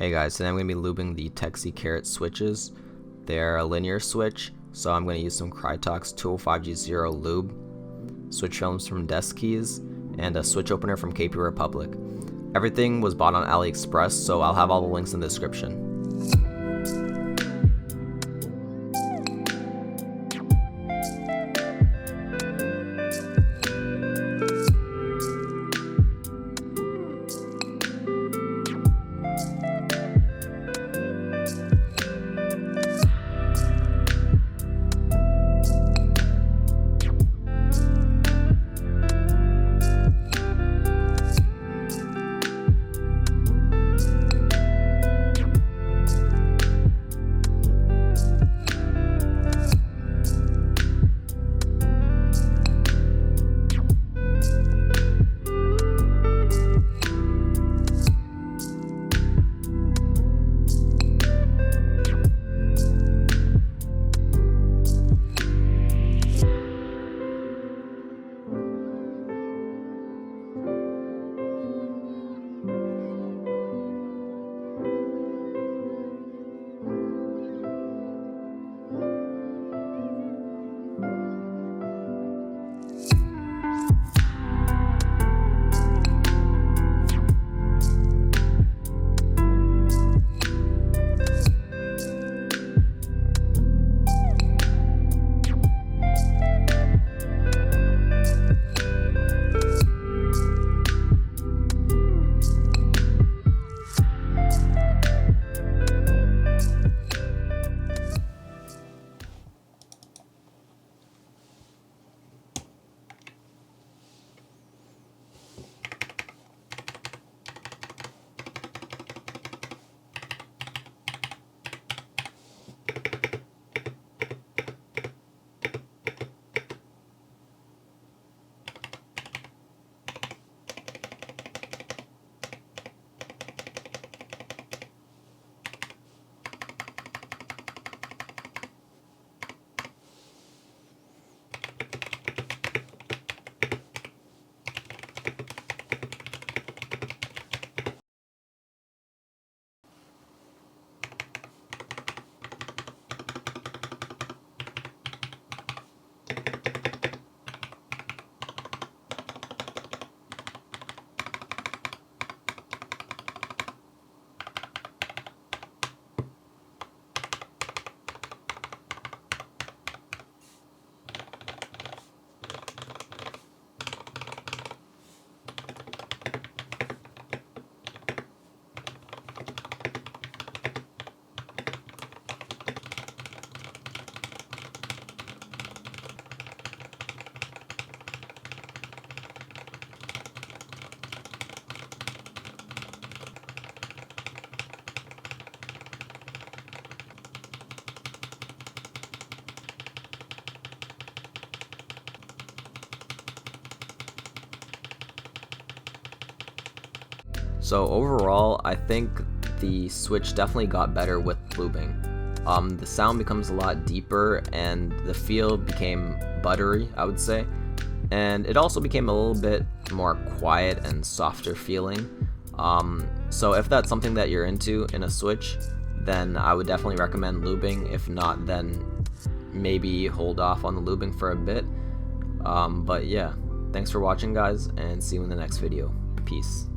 Hey guys, today I'm going to be lubing the Tecsee Carrots switches. They're a linear switch, so I'm going to use some Krytox 205G0 lube, switch films from Desk Keys, and a switch opener from KP Republic. Everything was bought on AliExpress, so I'll have all the links in the description. So overall, I think the switch definitely got better with lubing. The sound becomes a lot deeper and the feel became buttery, I would say. And it also became a little bit more quiet and softer feeling. So if that's something that you're into in a switch, then I would definitely recommend lubing. If not, then maybe hold off on the lubing for a bit. But yeah, thanks for watching guys, and see you in the next video. Peace.